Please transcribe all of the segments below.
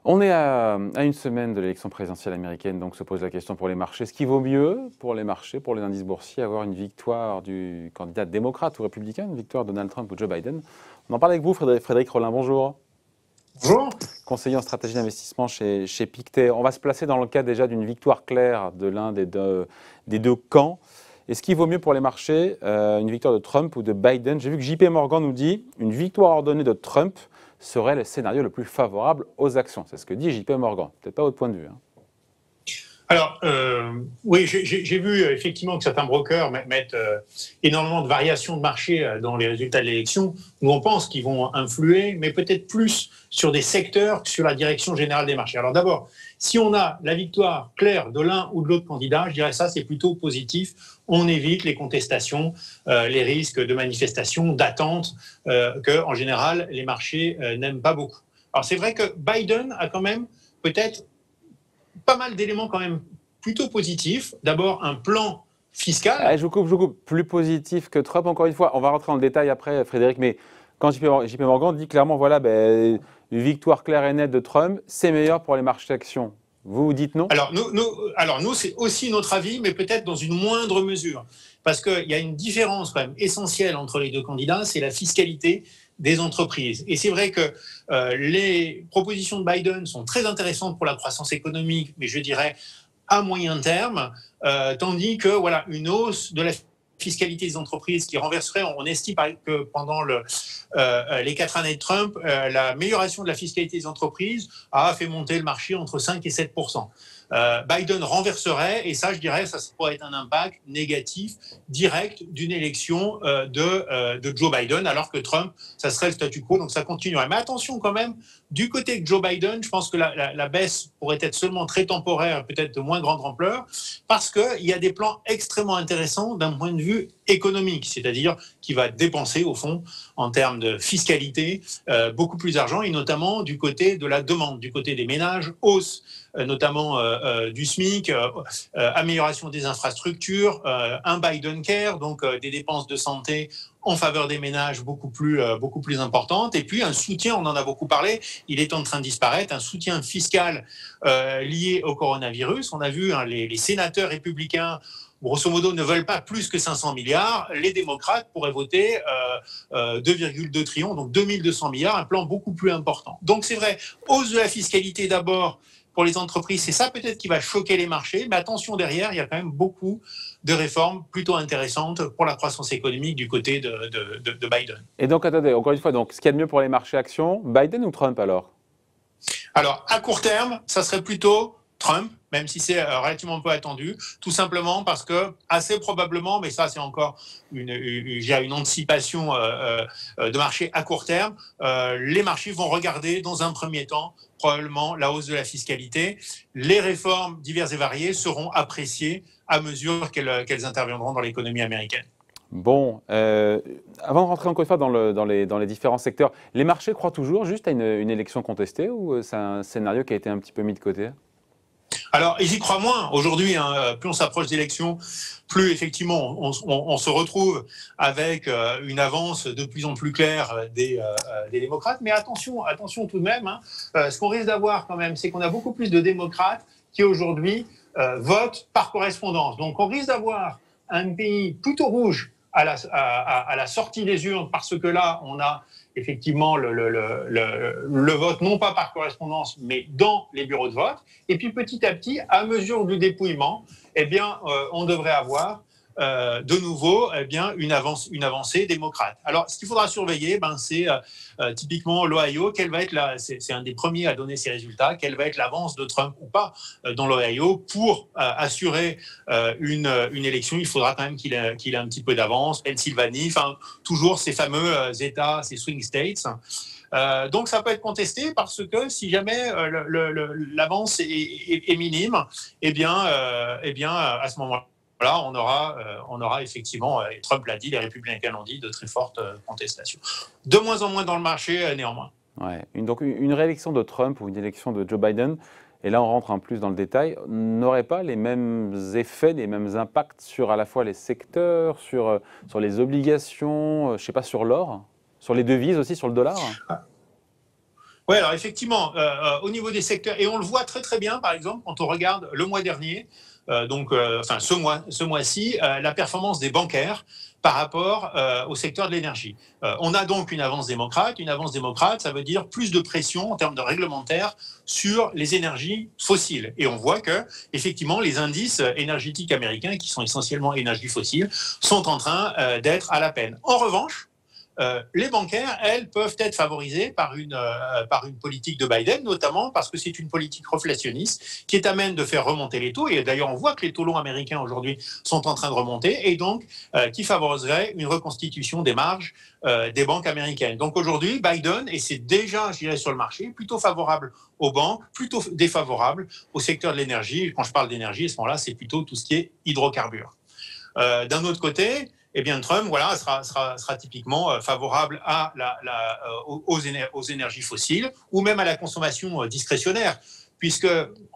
On est à une semaine de l'élection présidentielle américaine, donc se pose la question pour les marchés. Ce qui vaut mieux pour les marchés, pour les indices boursiers, avoir une victoire du candidat démocrate ou républicain, une victoire de Donald Trump ou Joe Biden? On en parle avec vous, Frédéric Rollin, bonjour. Bonjour. Conseiller en stratégie d'investissement chez Pictet. On va se placer dans le cas déjà d'une victoire claire de l'un des deux camps. Est-ce qu'il vaut mieux pour les marchés une victoire de Trump ou de Biden? J'ai vu que JP Morgan nous dit une victoire ordonnée de Trump serait le scénario le plus favorable aux actions. C'est ce que dit JP Morgan. Peut-être pas votre point de vue. Alors, oui, j'ai vu effectivement que certains brokers mettent énormément de variations de marché dans les résultats de l'élection, où on pense qu'ils vont influer, mais peut-être plus sur des secteurs que sur la direction générale des marchés. Alors d'abord, si on a la victoire claire de l'un ou de l'autre candidat, je dirais ça, c'est plutôt positif. On évite les contestations, les risques de manifestations, d'attentes, que en général, les marchés n'aiment pas beaucoup. Alors c'est vrai que Biden a quand même peut-être pas mal d'éléments quand même plutôt positifs. D'abord, un plan fiscal. Je vous coupe. Plus positif que Trump, encore une fois. On va rentrer dans le détail après, Frédéric, mais quand JP Morgan dit clairement, voilà, une victoire claire et nette de Trump, c'est meilleur pour les marchés d'actions. Vous dites non? Alors nous, c'est aussi notre avis, mais peut-être dans une moindre mesure. Parce qu'il y a une différence quand même essentielle entre les deux candidats, c'est la fiscalité des entreprises. Et c'est vrai que les propositions de Biden sont très intéressantes pour la croissance économique, mais je dirais à moyen terme, tandis que voilà, une hausse de la fiscalité des entreprises qui renverserait, on estime que pendant les 4 années de Trump, l'amélioration de la fiscalité des entreprises a fait monter le marché entre 5 et 7%. Biden renverserait, et ça, je dirais, ça pourrait être un impact négatif direct d'une élection de Joe Biden, alors que Trump, ça serait le statu quo, donc ça continuerait. Mais attention quand même, du côté de Joe Biden, je pense que la baisse pourrait être seulement très temporaire, peut-être de moins grande ampleur, parce qu'il y a des plans extrêmement intéressants d'un point de vue économique, c'est-à-dire qu'il va dépenser, au fond, en termes de fiscalité, beaucoup plus d'argent, et notamment du côté de la demande, du côté des ménages, hausse notamment du SMIC, amélioration des infrastructures, un Biden Care, donc des dépenses de santé en faveur des ménages beaucoup plus importantes, et puis un soutien, on en a beaucoup parlé, il est en train de disparaître, un soutien fiscal lié au coronavirus. On a vu les sénateurs républicains grosso modo, ne veulent pas plus que 500 milliards. Les démocrates pourraient voter 2,2 trillions, donc 2200 milliards, un plan beaucoup plus important. Donc c'est vrai, hausse de la fiscalité d'abord pour les entreprises, c'est ça peut-être qui va choquer les marchés, mais attention derrière, il y a quand même beaucoup de réformes plutôt intéressantes pour la croissance économique du côté de Biden. Et donc, attendez, encore une fois, donc, ce qu'il y a de mieux pour les marchés actions, Biden ou Trump alors? Alors, à court terme, ça serait plutôt Trump, même si c'est relativement peu attendu, tout simplement parce que, assez probablement, mais ça c'est encore une anticipation de marché à court terme, les marchés vont regarder dans un premier temps probablement la hausse de la fiscalité. Les réformes diverses et variées seront appréciées à mesure qu'elles interviendront dans l'économie américaine. Bon, avant de rentrer encore une fois dans les différents secteurs, les marchés croient toujours juste à une élection contestée ou c'est un scénario qui a été un petit peu mis de côté? Alors, ils y croient moins. Aujourd'hui, plus on s'approche d'élections, plus effectivement on se retrouve avec une avance de plus en plus claire des démocrates. Mais attention tout de même, ce qu'on risque d'avoir quand même, c'est qu'on a beaucoup plus de démocrates qui aujourd'hui votent par correspondance. Donc on risque d'avoir un pays plutôt rouge à la sortie des urnes, parce que là, on a effectivement le vote, non pas par correspondance, mais dans les bureaux de vote. Et puis petit à petit, à mesure du dépouillement, eh bien, on devrait avoir de nouveau une avancée démocrate. Alors, ce qu'il faudra surveiller, c'est typiquement l'Ohio. C'est un des premiers à donner ses résultats. Quelle va être l'avance de Trump ou pas dans l'Ohio? Pour assurer une élection, il faudra quand même qu'il ait un petit peu d'avance. Pennsylvanie, enfin, toujours ces fameux États, ces swing states. Donc ça peut être contesté parce que si jamais l'avance est minime, eh bien à ce moment-là, on aura effectivement, et Trump l'a dit, les républicains l'ont dit, de très fortes contestations. De moins en moins dans le marché, néanmoins. Ouais. Donc une réélection de Trump ou une élection de Joe Biden, et là on rentre en plus dans le détail, n'aurait pas les mêmes effets, les mêmes impacts sur à la fois les secteurs, sur les obligations, je ne sais pas, sur l'or, sur les devises aussi, sur le dollar? Oui, alors effectivement, au niveau des secteurs, et on le voit très très bien, par exemple, quand on regarde le mois dernier, enfin ce mois-ci, la performance des bancaires par rapport au secteur de l'énergie. On a donc une avance démocrate. Une avance démocrate, ça veut dire plus de pression en termes de réglementaire sur les énergies fossiles. Et on voit que, effectivement, les indices énergétiques américains, qui sont essentiellement énergies fossiles, sont en train d'être à la peine. En revanche, les bancaires, elles, peuvent être favorisées par une politique de Biden, notamment parce que c'est une politique reflationniste qui est à même de faire remonter les taux. Et d'ailleurs, on voit que les taux longs américains aujourd'hui sont en train de remonter et donc qui favoriserait une reconstitution des marges des banques américaines. Donc aujourd'hui, Biden, et c'est déjà, je dirais, sur le marché, plutôt favorable aux banques, plutôt défavorable au secteur de l'énergie. Quand je parle d'énergie, à ce moment-là, c'est plutôt tout ce qui est hydrocarbures. D'un autre côté, eh bien, Trump sera typiquement favorable aux énergies fossiles ou même à la consommation discrétionnaire, puisque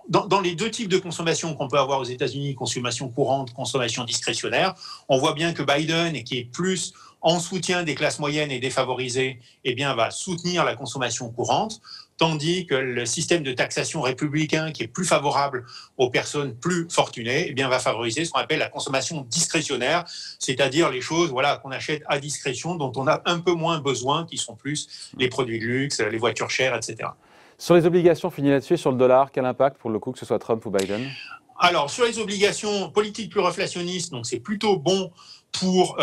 dans les deux types de consommation qu'on peut avoir aux États-Unis, consommation courante, consommation discrétionnaire, on voit bien que Biden, qui est plus en soutien des classes moyennes et défavorisées, eh bien, va soutenir la consommation courante, tandis que le système de taxation républicain, qui est plus favorable aux personnes plus fortunées, eh bien, va favoriser ce qu'on appelle la consommation discrétionnaire, c'est-à-dire les choses qu'on achète à discrétion, dont on a un peu moins besoin, qui sont plus les produits de luxe, les voitures chères, etc. Sur les obligations, fini là-dessus, sur le dollar, quel impact pour le coup, que ce soit Trump ou Biden? Alors, sur les obligations, politique plus reflationniste, donc c'est plutôt bon pour...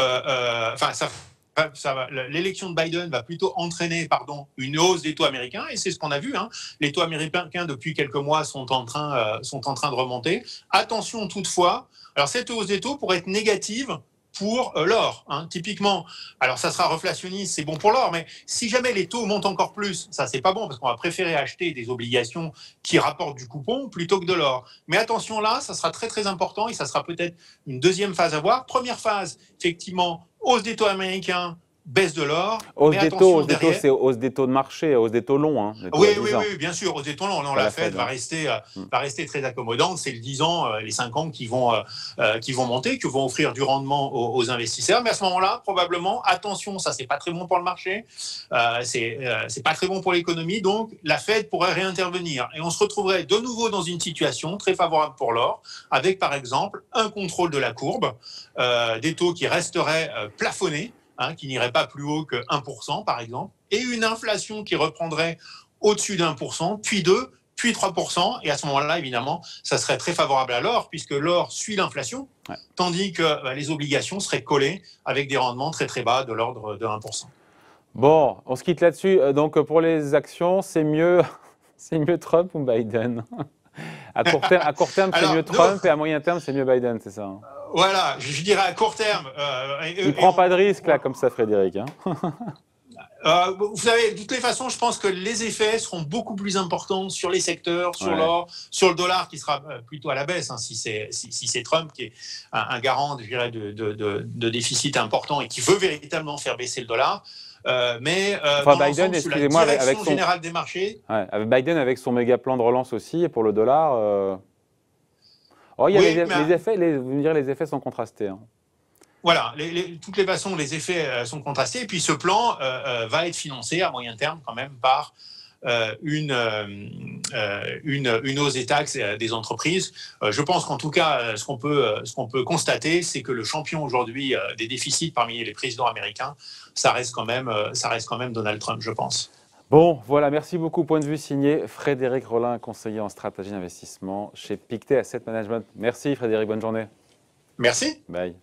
l'élection de Biden va plutôt entraîner une hausse des taux américains, et c'est ce qu'on a vu. Les taux américains, depuis quelques mois, sont en train de remonter. Attention toutefois, alors cette hausse des taux pourrait être négative pour l'or, typiquement. Alors ça sera reflationniste, c'est bon pour l'or, mais si jamais les taux montent encore plus, ça c'est pas bon, parce qu'on va préférer acheter des obligations qui rapportent du coupon plutôt que de l'or. Mais attention là, ça sera très très important, et ça sera peut-être une deuxième phase à voir. Première phase, effectivement, hausse des taux américains, baisse de l'or. Hausse des taux, c'est hausse des taux de marché, hausse des taux longs. Oui, bien sûr, hausse des taux longs. Non, la Fed va rester très accommodante. C'est le 10 ans, les 5 ans qui vont monter, qui vont offrir du rendement aux investisseurs. Mais à ce moment-là, probablement, attention, ça, c'est pas très bon pour le marché. C'est pas très bon pour l'économie. Donc, la Fed pourrait réintervenir. Et on se retrouverait de nouveau dans une situation très favorable pour l'or, avec, par exemple, un contrôle de la courbe, des taux qui resteraient plafonnés, qui n'irait pas plus haut que 1%, par exemple, et une inflation qui reprendrait au-dessus d'1%, puis 2%, puis 3%. Et à ce moment-là, évidemment, ça serait très favorable à l'or, puisque l'or suit l'inflation, tandis que les obligations seraient collées avec des rendements très très bas de l'ordre de 1%. Bon, on se quitte là-dessus. Donc pour les actions, c'est mieux Trump ou Biden? À court terme, c'est mieux Trump, et à moyen terme, c'est mieux Biden, c'est ça? Voilà, je dirais à court terme. Il ne prend pas de risque, là, comme ça, Frédéric. Vous savez, de toutes les façons, je pense que les effets seront beaucoup plus importants sur les secteurs, sur l'or, sur le dollar, qui sera plutôt à la baisse, si c'est Trump qui est un garant, je dirais, de déficit important et qui veut véritablement faire baisser le dollar. Mais Biden, excusez-moi, avec son générale des marchés. Avec Biden, avec son méga plan de relance aussi, et pour le dollar. Oh, il y a les effets, vous me direz, les effets sont contrastés. Voilà, toutes les façons, les effets sont contrastés. Et puis ce plan va être financé à moyen terme quand même par une hausse des taxes des entreprises. Je pense qu'en tout cas, ce qu'on peut constater, c'est que le champion aujourd'hui des déficits parmi les présidents américains, ça reste quand même Donald Trump, je pense. Bon, voilà, merci beaucoup. Point de vue signé Frédéric Rollin, conseiller en stratégie d'investissement chez Pictet Asset Management. Merci Frédéric, bonne journée. Merci. Bye.